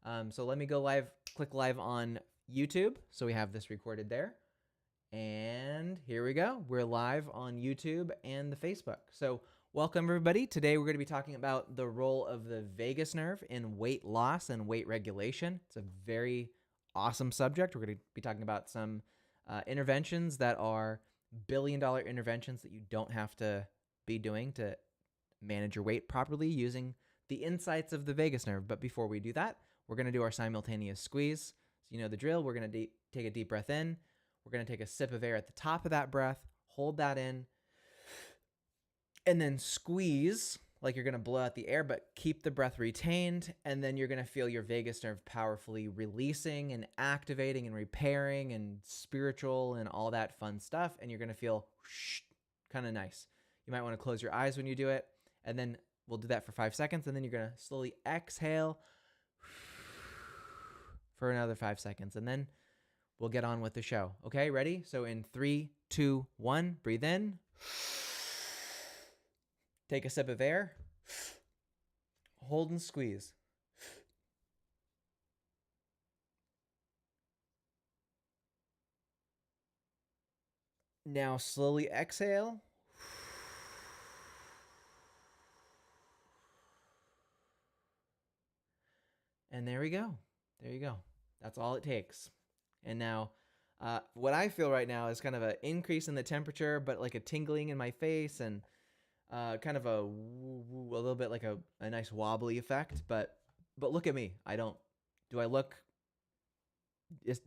So let me go live, click live on YouTube. So we have this recorded there. And here we go. We're live on YouTube and the Facebook. So welcome everybody. Today we're going to be talking about the role of the vagus nerve in weight loss and weight regulation. It's a very awesome subject. We're going to be talking about some interventions that are billion-dollar interventions that you don't have to be doing to manage your weight properly using the insights of the vagus nerve. But before we do that, we're going to do our simultaneous squeeze. So you know the drill. We're going to take a deep breath in. We're going to take a sip of air at the top of that breath, hold that in, and then squeeze like you're going to blow out the air, but keep the breath retained. And then you're going to feel your vagus nerve powerfully releasing and activating and repairing and spiritual and all that fun stuff. And you're going to feel kind of nice. You might want to close your eyes when you do it. And then we'll do that for 5 seconds. And then you're going to slowly exhale for another 5 seconds. And then we'll get on with the show. Okay, ready? So in 3, 2, 1, breathe in. Take a sip of air. Hold and squeeze. Now slowly exhale. And there we go. There you go. That's all it takes. And now what I feel right now is kind of an increase in the temperature, but like a tingling in my face and kind of a little bit like a nice wobbly effect. But look at me. Do I look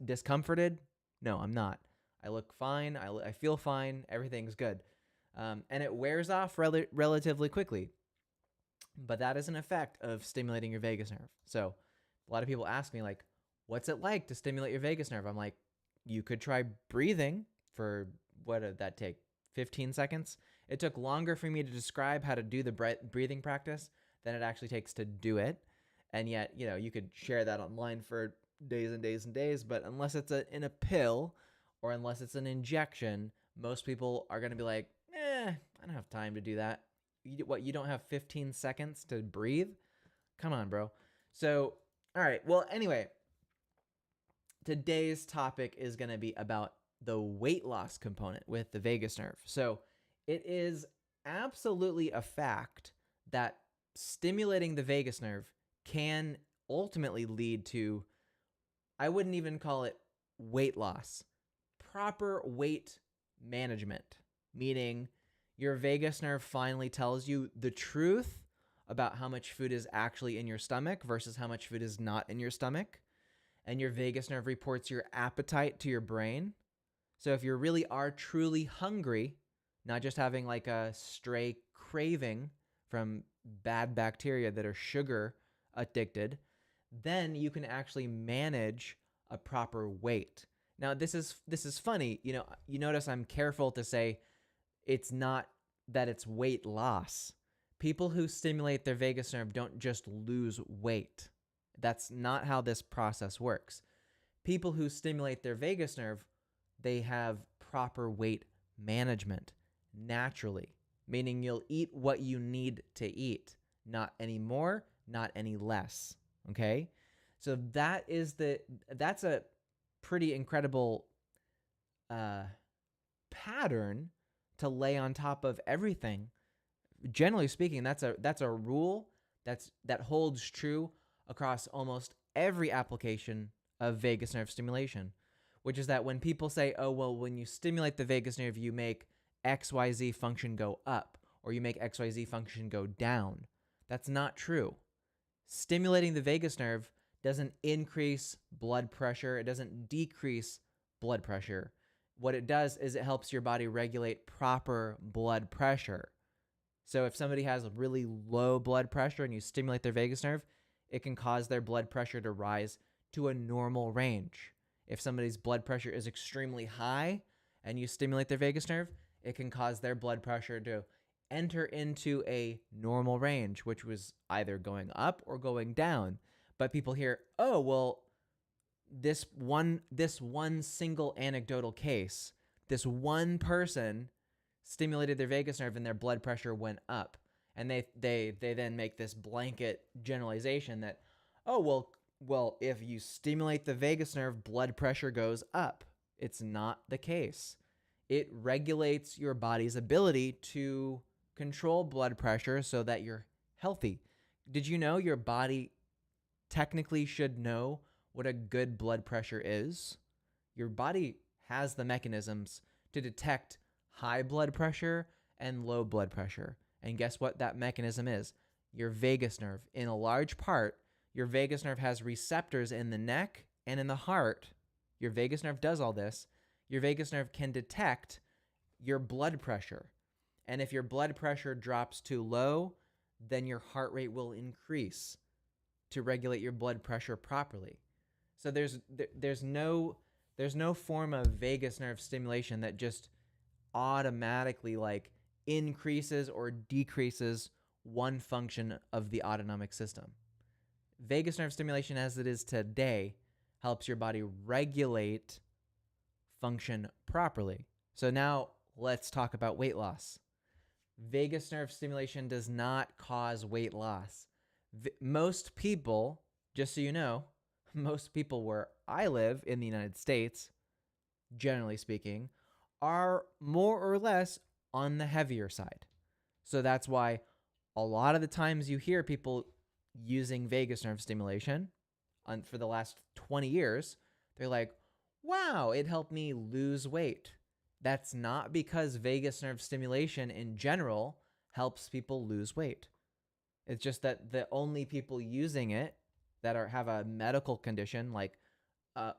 discomforted? No, I'm not. I look fine. I feel fine. Everything's good. And it wears off relatively quickly. But that is an effect of stimulating your vagus nerve. So a lot of people ask me like, what's it like to stimulate your vagus nerve? I'm like, you could try breathing for, what did that take? 15 seconds. It took longer for me to describe how to do the breathing practice than it actually takes to do it. And yet, you know, you could share that online for days and days and days, but unless it's in a pill or unless it's an injection, most people are going to be like, I don't have time to do that. You don't have 15 seconds to breathe? Come on, bro. So, all right. Well, anyway, today's topic is going to be about the weight loss component with the vagus nerve. So it is absolutely a fact that stimulating the vagus nerve can ultimately lead to, I wouldn't even call it weight loss, proper weight management, meaning your vagus nerve finally tells you the truth about how much food is actually in your stomach versus how much food is not in your stomach. And your vagus nerve reports your appetite to your brain. So if you really are truly hungry, not just having like a stray craving from bad bacteria that are sugar addicted, then you can actually manage a proper weight. Now, this is funny. You know, you notice I'm careful to say it's not that it's weight loss. People who stimulate their vagus nerve don't just lose weight. That's not how this process works. People who stimulate their vagus nerve, they have proper weight management naturally, meaning you'll eat what you need to eat, not any more, not any less. Okay? So that's a pretty incredible pattern to lay on top of everything. Generally speaking, that's a rule that holds true across almost every application of vagus nerve stimulation, which is that when people say, oh, well, when you stimulate the vagus nerve, you make XYZ function go up or you make XYZ function go down. That's not true. Stimulating the vagus nerve doesn't increase blood pressure. It doesn't decrease blood pressure. What it does is it helps your body regulate proper blood pressure. So if somebody has really low blood pressure and you stimulate their vagus nerve, it can cause their blood pressure to rise to a normal range. If somebody's blood pressure is extremely high and you stimulate their vagus nerve, it can cause their blood pressure to enter into a normal range, which was either going up or going down. But people hear, oh, well, this one single anecdotal case, this one person stimulated their vagus nerve and their blood pressure went up. And they then make this blanket generalization that, oh, well, well, if you stimulate the vagus nerve, blood pressure goes up. It's not the case. It regulates your body's ability to control blood pressure so that you're healthy. Did you know your body technically should know what a good blood pressure is? Your body has the mechanisms to detect high blood pressure and low blood pressure. And guess what that mechanism is? Your vagus nerve. In a large part, your vagus nerve has receptors in the neck and in the heart. Your vagus nerve does all this. Your vagus nerve can detect your blood pressure. And if your blood pressure drops too low, then your heart rate will increase to regulate your blood pressure properly. So there's no form of vagus nerve stimulation that just automatically like increases or decreases one function of the autonomic system. Vagus nerve stimulation as it is today helps your body regulate function properly. So now let's talk about weight loss. Vagus nerve stimulation does not cause weight loss. Most people, just so you know, most people where I live in the United States, generally speaking, are more or less on the heavier side. So that's why a lot of the times you hear people using vagus nerve stimulation for the last 20 years, they're like, wow, it helped me lose weight. That's not because vagus nerve stimulation in general helps people lose weight. It's just that the only people using it that have a medical condition like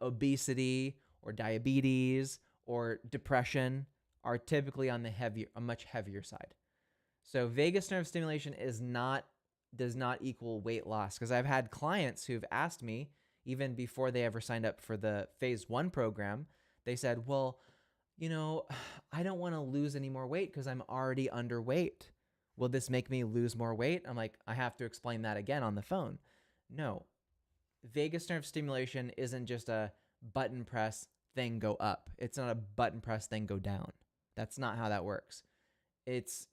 obesity or diabetes or depression are typically on a much heavier side. So vagus nerve stimulation does not equal weight loss, because I've had clients who've asked me, even before they ever signed up for the phase 1 program, they said, well, I don't want to lose any more weight because I'm already underweight. Will this make me lose more weight? I'm like, I have to explain that again on the phone. No, vagus nerve stimulation isn't just a button press thing go up. It's not a button press thing go down. That's not how that works. It's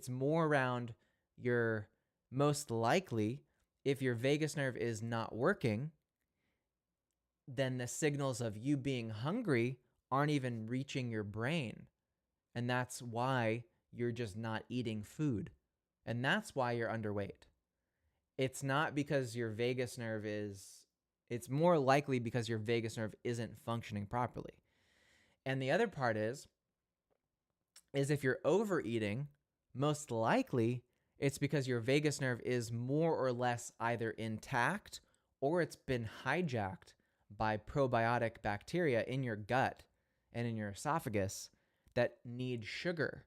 more around your most likely, if your vagus nerve is not working, then the signals of you being hungry aren't even reaching your brain. And that's why you're just not eating food. And that's why you're underweight. It's not because your vagus nerve it's more likely because your vagus nerve isn't functioning properly. And the other part is if you're overeating, most likely it's because your vagus nerve is more or less either intact or it's been hijacked by probiotic bacteria in your gut and in your esophagus that need sugar.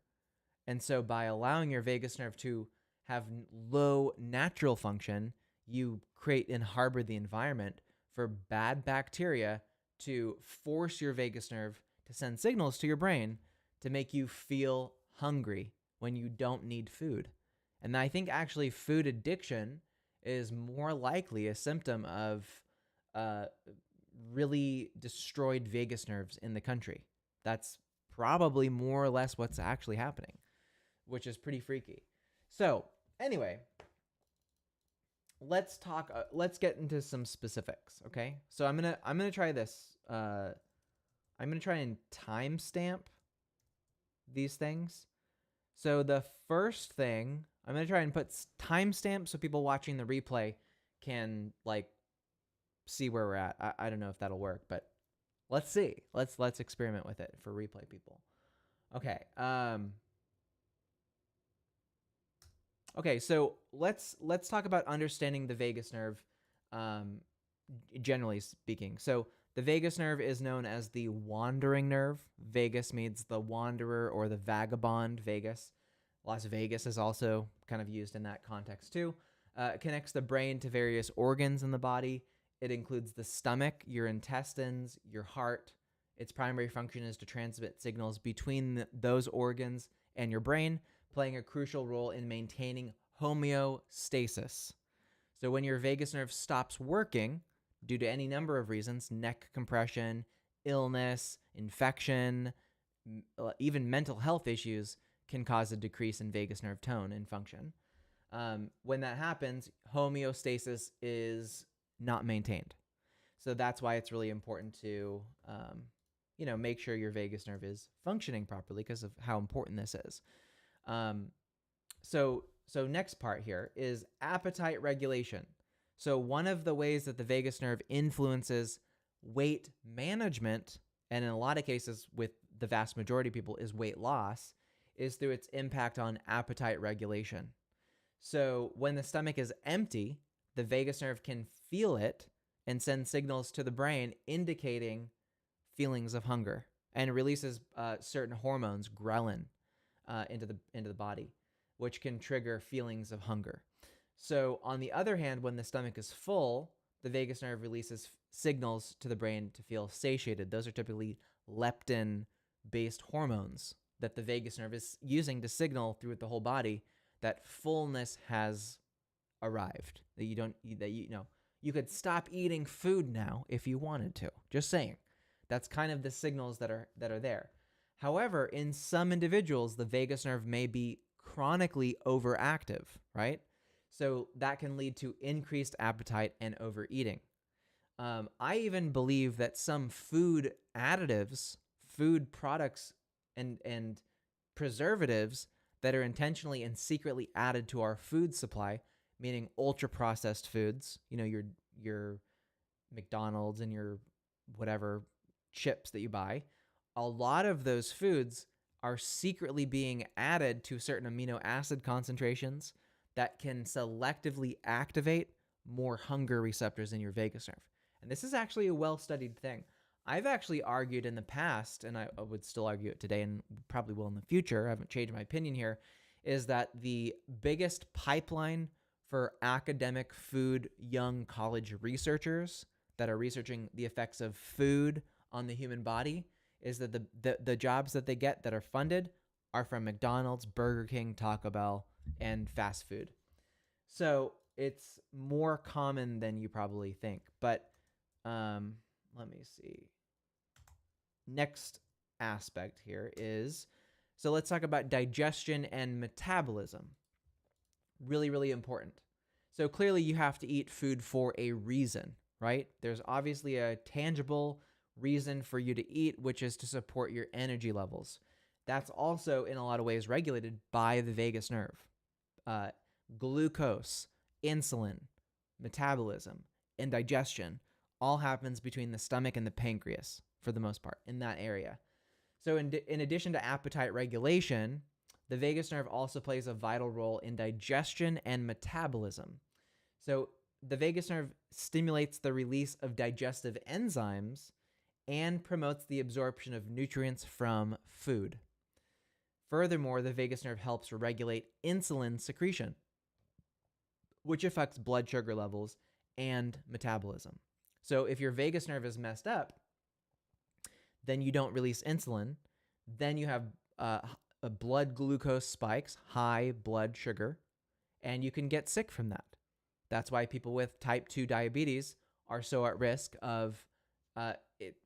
And so by allowing your vagus nerve to have low natural function, you create and harbor the environment for bad bacteria to force your vagus nerve to send signals to your brain to make you feel hungry when you don't need food. And I think actually food addiction is more likely a symptom of really destroyed vagus nerves in the country. That's probably more or less what's actually happening, which is pretty freaky. So anyway, let's get into some specifics. Okay. So I'm going to try this. I'm going to try and timestamp these things. So the first thing, I'm going to try and put timestamps so people watching the replay can see where we're at. I don't know if that'll work, but let's see. Let's experiment with it for replay people. Okay. Okay, so let's talk about understanding the vagus nerve, generally speaking. So the vagus nerve is known as the wandering nerve. Vagus means the wanderer or the vagabond. Vegas. Las Vegas is also kind of used in that context too. It connects the brain to various organs in the body. It includes the stomach, your intestines, your heart. Its primary function is to transmit signals between those organs and your brain, playing a crucial role in maintaining homeostasis. So when your vagus nerve stops working due to any number of reasons, neck compression, illness, infection, even mental health issues can cause a decrease in vagus nerve tone and function. When that happens, homeostasis is not maintained. So that's why it's really important to, make sure your vagus nerve is functioning properly because of how important this is. So next part here is appetite regulation. So one of the ways that the vagus nerve influences weight management, and in a lot of cases with the vast majority of people is weight loss, is through its impact on appetite regulation. So when the stomach is empty, the vagus nerve can feel it and send signals to the brain indicating feelings of hunger, and releases certain hormones, ghrelin, into the body, which can trigger feelings of hunger. So on the other hand, when the stomach is full, the vagus nerve releases signals to the brain to feel satiated. Those are typically leptin-based hormones that the vagus nerve is using to signal through the whole body that fullness has arrived. You could stop eating food now if you wanted to. Just saying. That's kind of the signals that are there. However, in some individuals, the vagus nerve may be chronically overactive, right? So that can lead to increased appetite and overeating. I even believe that some food additives, food products, and preservatives that are intentionally and secretly added to our food supply, meaning ultra-processed foods, your McDonald's and your whatever chips that you buy, a lot of those foods are secretly being added to certain amino acid concentrations that can selectively activate more hunger receptors in your vagus nerve. And this is actually a well-studied thing. I've actually argued in the past, and I would still argue it today and probably will in the future, I haven't changed my opinion here, is that the biggest pipeline for academic food young college researchers that are researching the effects of food on the human body is that the jobs that they get that are funded are from McDonald's, Burger King, Taco Bell, and fast food. So it's more common than you probably think. But let me see. Next aspect here is, so let's talk about digestion and metabolism. Really, really important. So clearly you have to eat food for a reason, right? There's obviously a tangible reason for you to eat, which is to support your energy levels. That's also in a lot of ways regulated by the vagus nerve. Glucose, insulin, metabolism, and digestion all happens between the stomach and the pancreas for the most part in that area. So in addition to appetite regulation, the vagus nerve also plays a vital role in digestion and metabolism. So the vagus nerve stimulates the release of digestive enzymes and promotes the absorption of nutrients from food. Furthermore, the vagus nerve helps regulate insulin secretion, which affects blood sugar levels and metabolism. So if your vagus nerve is messed up, then you don't release insulin. Then you have blood glucose spikes, high blood sugar, and you can get sick from that. That's why people with type 2 diabetes are so at risk of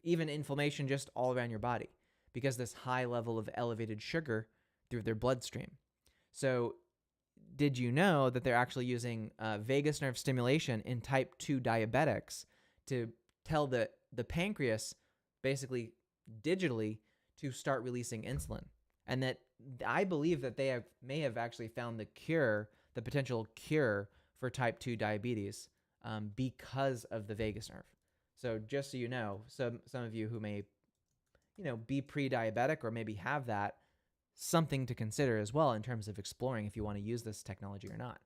even inflammation just all around your body, because this high level of elevated sugar through their bloodstream. So did you know that they're actually using vagus nerve stimulation in type 2 diabetics to tell the pancreas basically digitally to start releasing insulin? And that I believe that they may have actually found the potential cure for type 2 diabetes because of the vagus nerve. So just so you know, some of you who may, be pre-diabetic or maybe have that, something to consider as well in terms of exploring if you want to use this technology or not.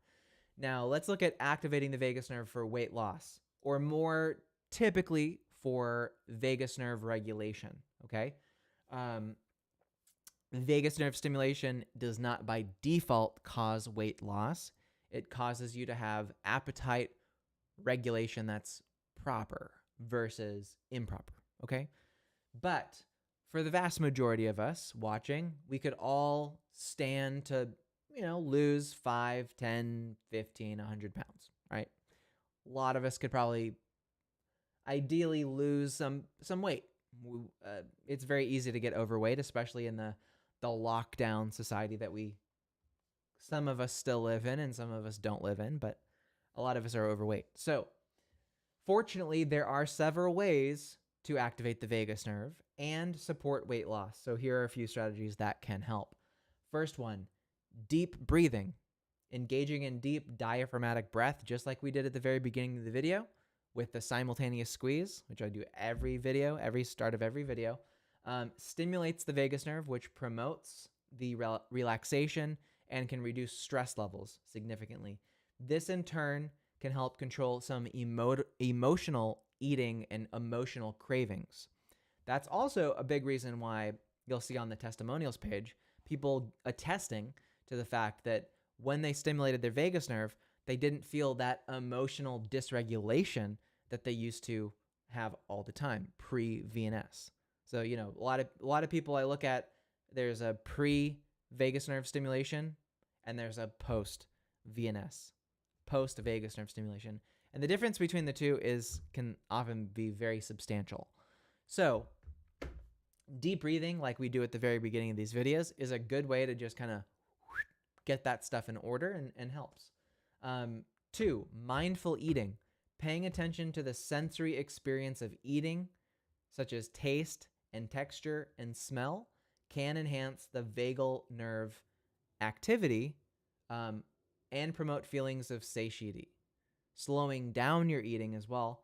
Now, let's look at activating the vagus nerve for weight loss, or more typically for vagus nerve regulation, okay? Vagus nerve stimulation does not by default cause weight loss. It causes you to have appetite regulation that's proper versus improper, okay? But for the vast majority of us watching, we could all stand to, lose 5, 10, 15, 100 pounds, right? A lot of us could probably ideally lose some weight. It's very easy to get overweight, especially in the lockdown society that some of us still live in and some of us don't live in, but a lot of us are overweight. So Fortunately, there are several ways to activate the vagus nerve and support weight loss. So here are a few strategies that can help. First one, deep breathing. Engaging in deep diaphragmatic breath, just like we did at the very beginning of the video with the simultaneous squeeze, which I do every video, every start of every video, stimulates the vagus nerve, which promotes the relaxation and can reduce stress levels significantly. This in turn can help control some emotional eating and emotional cravings. That's also a big reason why you'll see on the testimonials page people attesting to the fact that when they stimulated their vagus nerve, they didn't feel that emotional dysregulation that they used to have all the time pre-VNS. So, you know, a lot of people I look at, there's a pre-vagus nerve stimulation and there's a post-VNS, post-vagus nerve stimulation. And the difference between the two can often be very substantial. So, deep breathing, like we do at the very beginning of these videos, is a good way to just kind of get that stuff in order and helps. 2, mindful eating. Paying attention to the sensory experience of eating, such as taste and texture and smell, can enhance the vagal nerve activity and promote feelings of satiety. Slowing down your eating as well,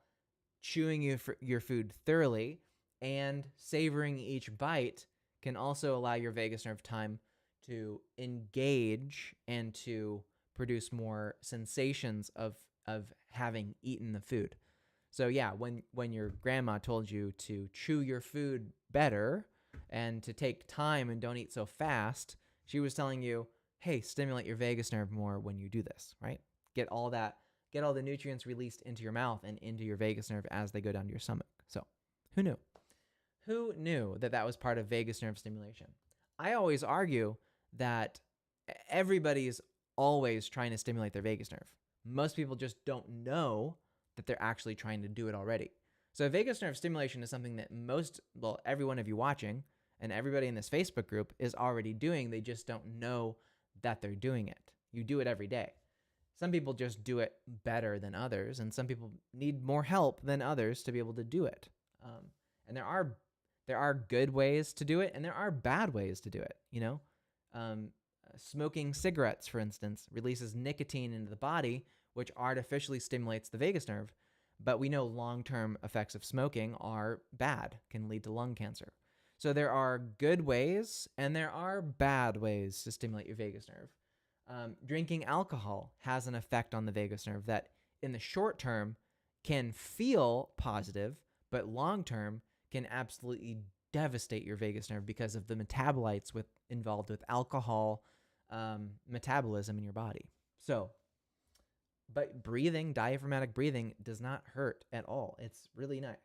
chewing your food thoroughly, and savoring each bite can also allow your vagus nerve time to engage and to produce more sensations of having eaten the food. So yeah, when your grandma told you to chew your food better and to take time and don't eat so fast, she was telling you, hey, stimulate your vagus nerve more when you do this, right? Get all the nutrients released into your mouth and into your vagus nerve as they go down to your stomach. So who knew? Who knew that was part of vagus nerve stimulation? I always argue that everybody's always trying to stimulate their vagus nerve. Most people just don't know that they're actually trying to do it already. So vagus nerve stimulation is something that every one of you watching and everybody in this Facebook group is already doing. They just don't know that they're doing it. You do it every day. Some people just do it better than others, and some people need more help than others to be able to do it. And there are good ways to do it, and there are bad ways to do it. You know, smoking cigarettes, for instance, releases nicotine into the body, which artificially stimulates the vagus nerve. But we know long-term effects of smoking are bad, can lead to lung cancer. So there are good ways and there are bad ways to stimulate your vagus nerve. Drinking alcohol has an effect on the vagus nerve that in the short term can feel positive, but long term can absolutely devastate your vagus nerve because of the metabolites involved with alcohol metabolism in your body. So, but breathing, diaphragmatic breathing, does not hurt at all. It's really nice.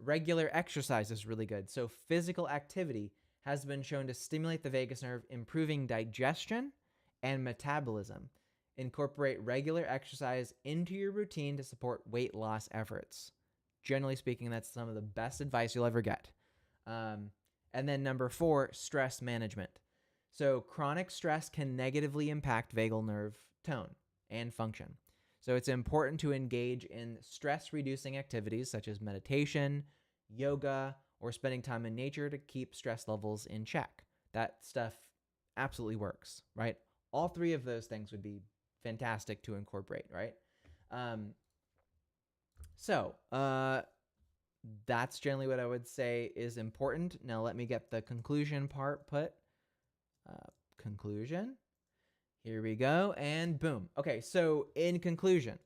Regular exercise is really good. So physical activity has been shown to stimulate the vagus nerve, improving digestion and metabolism. Incorporate regular exercise into your routine to support weight loss efforts. Generally speaking, that's some of the best advice you'll ever get. And then number 4, stress management. So chronic stress can negatively impact vagal nerve tone and function. So it's important to engage in stress-reducing activities such as meditation, yoga, or spending time in nature to keep stress levels in check. That stuff absolutely works, right? All 3 of those things would be fantastic to incorporate, right? So that's generally what I would say is important. Now let me get the conclusion part put. Conclusion. Here we go, and boom. Okay, so in conclusion,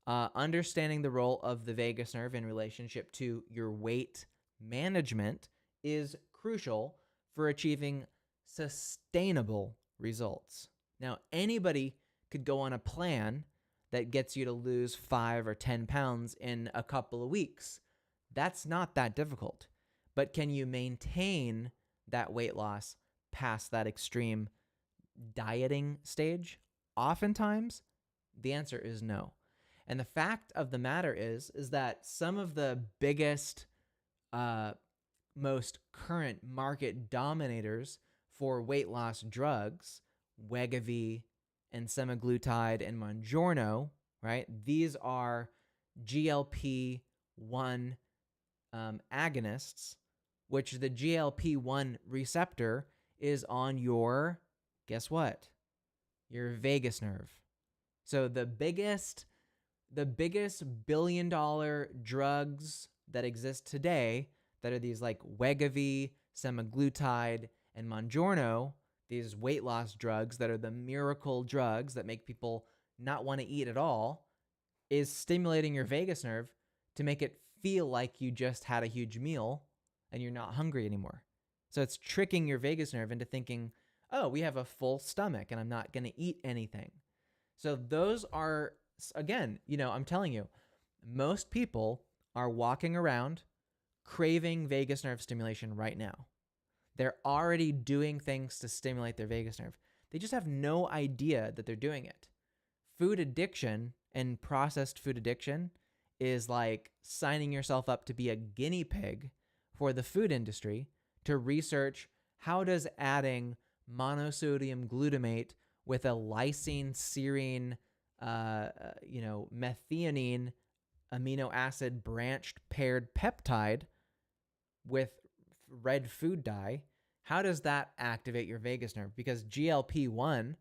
understanding the role of the vagus nerve in relationship to your weight management is crucial for achieving sustainable results. Now, anybody could go on a plan that gets you to lose 5 or 10 pounds in a couple of weeks. That's not that difficult. But can you maintain that weight loss past that extreme dieting stage? Oftentimes, the answer is no. And the fact of the matter is that some of the biggest, most current market dominators for weight loss drugs, Wegovy and semaglutide and Mounjaro, right? These are GLP-1 agonists, which the GLP-1 receptor is on your, guess what? Your vagus nerve. So the biggest billion-dollar drugs that exist today that are these like Wegovy, semaglutide, and Mounjaro, these weight loss drugs that are the miracle drugs that make people not want to eat at all, is stimulating your vagus nerve to make it feel like you just had a huge meal and you're not hungry anymore. So it's tricking your vagus nerve into thinking, oh, we have a full stomach and I'm not going to eat anything. So those are, again, I'm telling you, most people are walking around craving vagus nerve stimulation right now. They're already doing things to stimulate their vagus nerve. They just have no idea that they're doing it. Food addiction and processed food addiction is like signing yourself up to be a guinea pig for the food industry to research how does adding monosodium glutamate with a lysine, serine, methionine amino acid branched paired peptide with red food dye, how does that activate your vagus nerve? Because GLP-1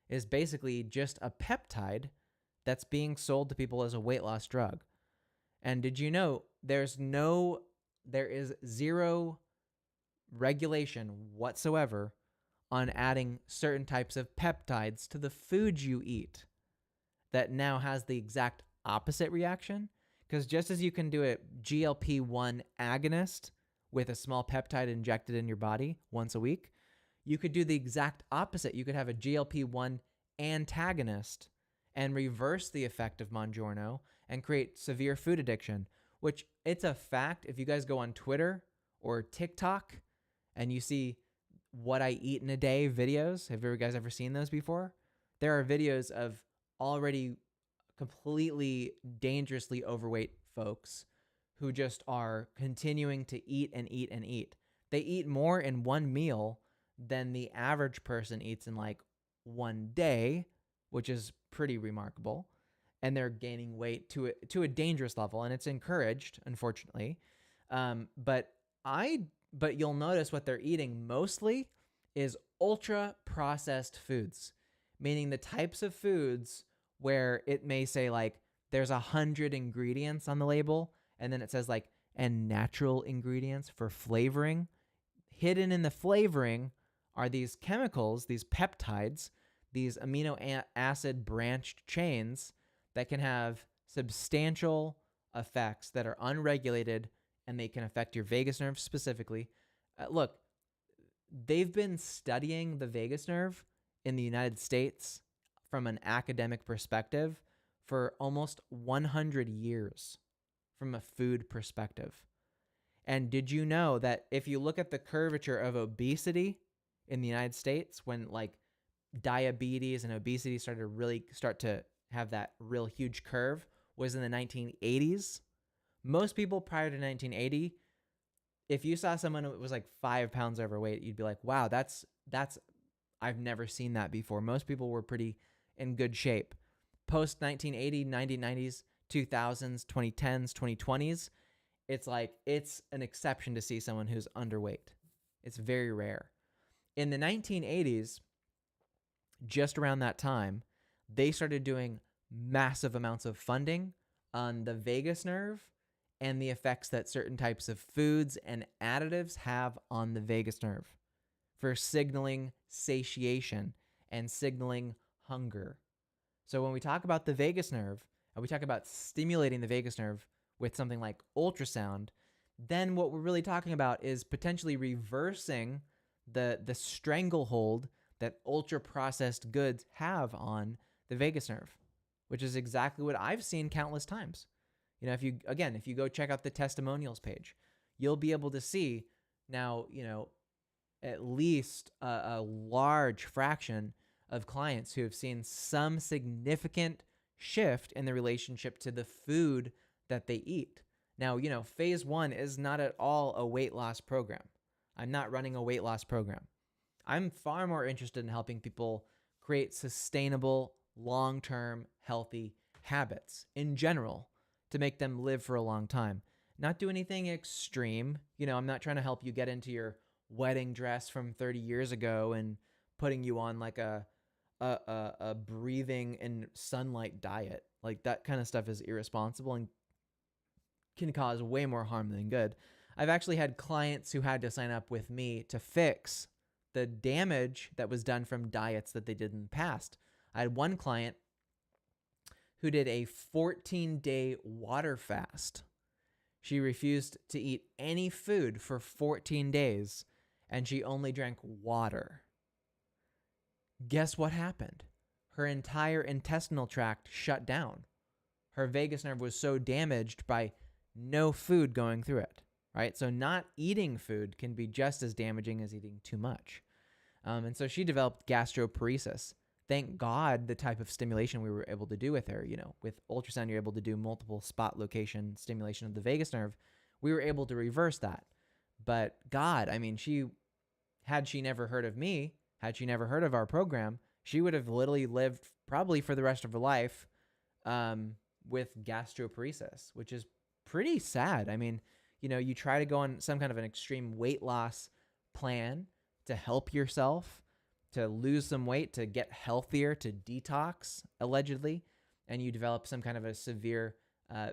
is basically just a peptide that's being sold to people as a weight loss drug. And did you know there is zero regulation whatsoever on adding certain types of peptides to the food you eat that now has the exact opposite reaction? Because just as you can do a GLP-1 agonist with a small peptide injected in your body once a week, you could do the exact opposite. You could have a GLP-1 antagonist and reverse the effect of Mounjaro and create severe food addiction, which it's a fact. If you guys go on Twitter or TikTok and you see what I eat in a day videos, have you guys ever seen those before? There are videos of already completely dangerously overweight folks who just are continuing to eat and eat and eat. They eat more in one meal than the average person eats in like one day, which is pretty remarkable. And they're gaining weight to a dangerous level, and it's encouraged, unfortunately. But you'll notice what they're eating mostly is ultra processed foods, meaning the types of foods where it may say like there's 100 ingredients on the label, and then it says like, and natural ingredients for flavoring. Hidden in the flavoring are these chemicals, these peptides, these amino acid branched chains that can have substantial effects that are unregulated, and they can affect your vagus nerve specifically. Look, they've been studying the vagus nerve in the United States from an academic perspective for almost 100 years from a food perspective. And did you know that if you look at the curvature of obesity in the United States, when like diabetes and obesity start to have that real huge curve, was in the 1980s? Most people prior to 1980, if you saw someone who was like 5 pounds overweight, you'd be like, wow, that's I've never seen that before. Most people were pretty in good shape. Post 1980, 1990s, 2000s, 2010s, 2020s, it's like it's an exception to see someone who's underweight. It's very rare. In the 1980s, just around that time, they started doing massive amounts of funding on the vagus nerve and the effects that certain types of foods and additives have on the vagus nerve for signaling satiation and signaling hunger. So when we talk about the vagus nerve, and we talk about stimulating the vagus nerve with something like ultrasound, then what we're really talking about is potentially reversing the stranglehold that ultra-processed goods have on the vagus nerve, which is exactly what I've seen countless times. If you go check out the testimonials page, you'll be able to see now, at least a large fraction of clients who have seen some significant shift in the relationship to the food that they eat. Now, phase 1 is not at all a weight loss program. I'm not running a weight loss program. I'm far more interested in helping people create sustainable, long-term, healthy habits in general to make them live for a long time. Not do anything extreme. I'm not trying to help you get into your wedding dress from 30 years ago and putting you on like a breathing and sunlight diet. Like that kind of stuff is irresponsible and can cause way more harm than good. I've actually had clients who had to sign up with me to fix the damage that was done from diets that they did in the past. I had one client who did a 14-day water fast. She refused to eat any food for 14 days, and she only drank water. Guess what happened? Her entire intestinal tract shut down. Her vagus nerve was so damaged by no food going through it, right? So not eating food can be just as damaging as eating too much. And so she developed gastroparesis. Thank God the type of stimulation we were able to do with her, with ultrasound, you're able to do multiple spot location stimulation of the vagus nerve. We were able to reverse that. But God, had she never heard of me, had she never heard of our program, she would have literally lived probably for the rest of her life with gastroparesis, which is pretty sad. You try to go on some kind of an extreme weight loss plan to help yourself, to lose some weight, to get healthier, to detox, allegedly, and you develop some kind of a severe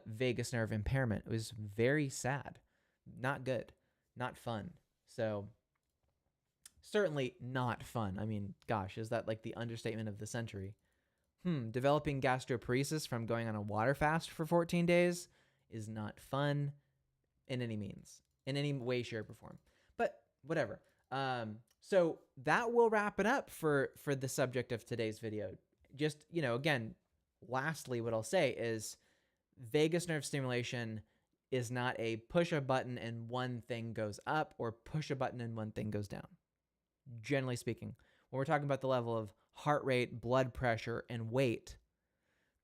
vagus nerve impairment. It was very sad. Not good. Not fun. So certainly not fun. Gosh, is that like the understatement of the century? Developing gastroparesis from going on a water fast for 14 days is not fun in any means, in any way, shape, or form. But whatever. So that will wrap it up for the subject of today's video. Just, again, lastly, what I'll say is vagus nerve stimulation is not a push a button and one thing goes up or push a button and one thing goes down. Generally speaking, when we're talking about the level of heart rate, blood pressure, and weight,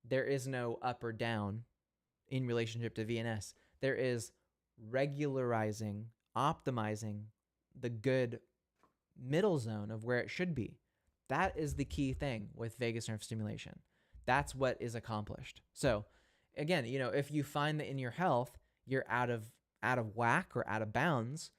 there is no up or down in relationship to VNS. There is regularizing, optimizing the good middle zone of where it should be. That is the key thing with vagus nerve stimulation. That's what is accomplished. So again, if you find that in your health, you're out of whack or out of bounds,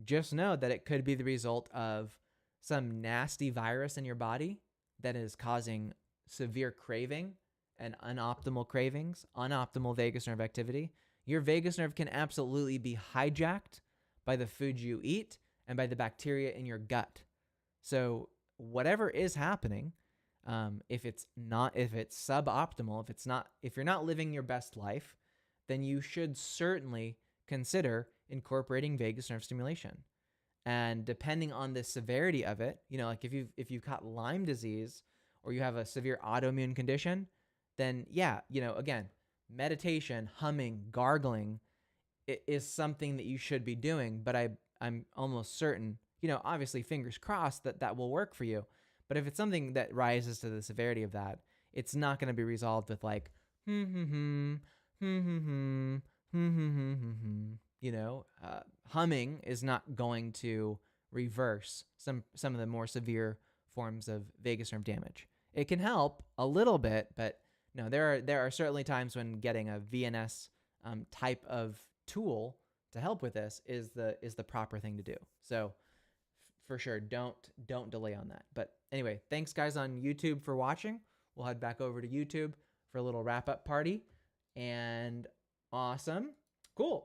just know that it could be the result of some nasty virus in your body that is causing severe craving and unoptimal cravings, unoptimal vagus nerve activity. Your vagus nerve can absolutely be hijacked by the food you eat and by the bacteria in your gut. So whatever is happening, if it's suboptimal, if you're not living your best life, then you should certainly consider incorporating vagus nerve stimulation. And depending on the severity of it, like if you've got Lyme disease or you have a severe autoimmune condition, then yeah, again, meditation, humming, gargling is something that you should be doing. But I'm almost certain, obviously fingers crossed that will work for you. But if it's something that rises to the severity of that, it's not going to be resolved with like, humming is not going to reverse some of the more severe forms of vagus nerve damage. It can help a little bit, but no, there are certainly times when getting a VNS type of tool to help with this is the proper thing to do. So for sure, don't delay on that. But anyway, thanks guys on YouTube for watching. We'll head back over to YouTube for a little wrap up party. And awesome. Cool.